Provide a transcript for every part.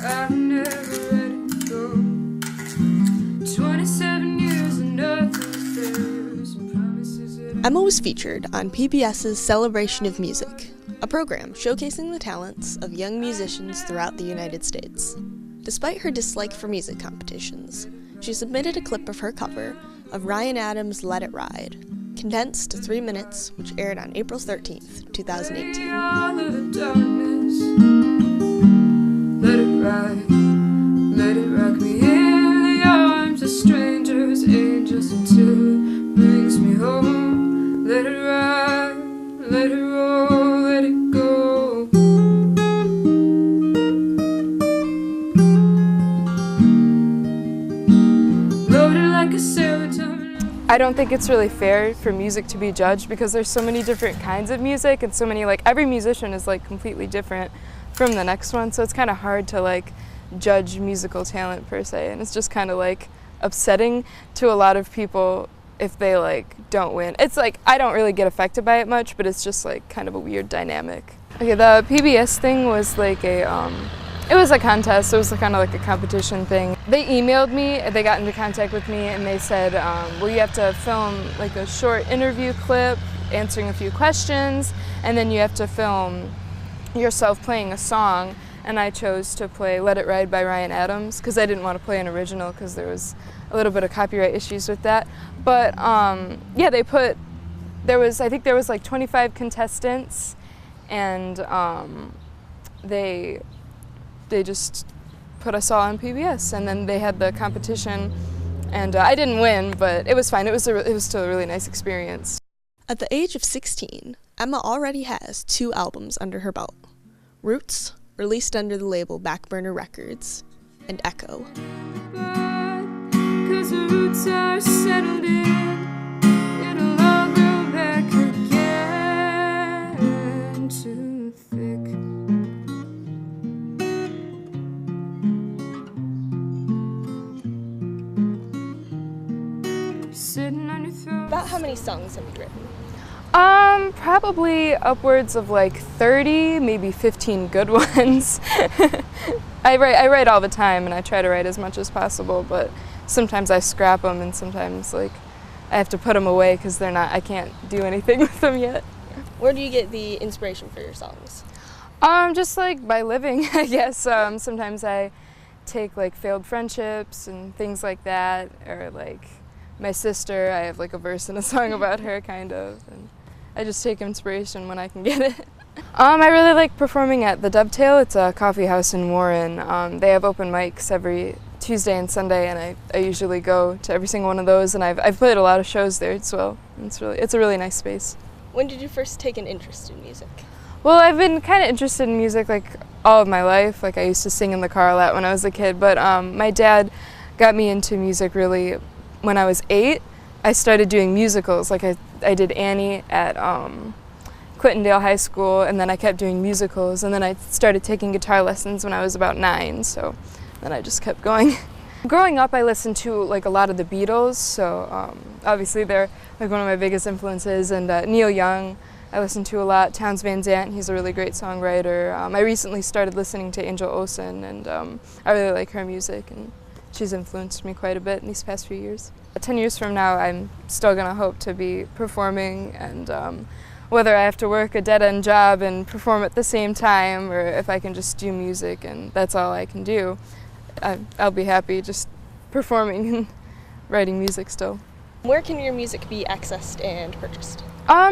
I never let it go. 27 years and nothing fails. Promises that Emma was featured on PBS's Celebration of Music, a program showcasing the talents of young musicians throughout the United States. Despite her dislike for music competitions, she submitted a clip of her cover of Ryan Adams' Let It Ride, condensed to 3 minutes, which aired on April 13th, 2018. all of the darkness. Let it ride, let it rock me in the arms of strangers, angels until it brings me home. Let it ride, let it roll, let it go. Loaded like a serotonin. I don't think it's really fair for music to be judged because there's so many different kinds of music and so many, like, every musician is like completely different from the next one, so it's kind of hard to like judge musical talent per se, and it's just kind of like upsetting to a lot of people if they like don't win. It's like I don't really get affected by it much, but it's just like kind of a weird dynamic. Okay, the PBS thing was like it was a contest, so it was kind of like a competition thing. They emailed me, they got into contact with me, and they said, well, you have to film like a short interview clip answering a few questions, and then you have to film yourself playing a song. And I chose to play Let It Ride by Ryan Adams because I didn't want to play an original because there was a little bit of copyright issues with that. But yeah, I think there was like 25 contestants, and they just put us all on PBS, and then they had the competition, and I didn't win, but it was fine. It was still a really nice experience. At the age of 16, Emma already has 2 albums under her belt: Roots, released under the label Backburner Records, and Echo. 'Cause the roots are settled in, it'll all go back again too thick. Sitting on your throne. About how many songs have you written? Probably upwards of like 30, maybe 15 good ones. I write all the time, and I try to write as much as possible, but sometimes I scrap them, and sometimes like I have to put them away because I can't do anything with them yet. Where do you get the inspiration for your songs? Just like by living, I guess. Sometimes I take like failed friendships and things like that, or like my sister, I have like a verse in a song about her, kind of, and I just take inspiration when I can get it. I really like performing at the Dovetail. It's a coffee house in Warren. They have open mics every Tuesday and Sunday, and I usually go to every single one of those, and I've played a lot of shows there as well. It's a really nice space. When did you first take an interest in music? Well, I've been kind of interested in music like all of my life. Like I used to sing in the car a lot when I was a kid, but my dad got me into music really when I was 8. I started doing musicals. Like I did Annie at Clintondale High School, and then I kept doing musicals, and then I started taking guitar lessons when I was about 9, so then I just kept going. Growing up, I listened to like a lot of the Beatles, so obviously they're like one of my biggest influences, and Neil Young I listen to a lot. Townes Van Zandt, he's a really great songwriter. I recently started listening to Angel Olsen, and I really like her music, and she's influenced me quite a bit in these past few years. 10 years from now, I'm still going to hope to be performing, and whether I have to work a dead-end job and perform at the same time, or if I can just do music and that's all I can do, I'll be happy just performing and writing music still. Where can your music be accessed and purchased?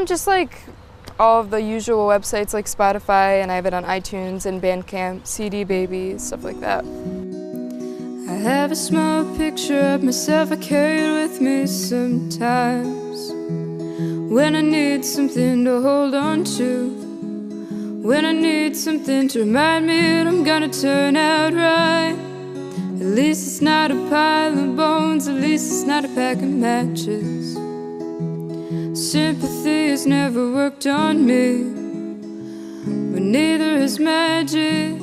Just like all of the usual websites like Spotify, and I have it on iTunes and Bandcamp, CD Baby, stuff like that. I have a small picture of myself I carry it with me sometimes. When I need something to hold on to, when I need something to remind me that I'm gonna turn out right. At least it's not a pile of bones, at least it's not a pack of matches. Sympathy has never worked on me, but neither has magic.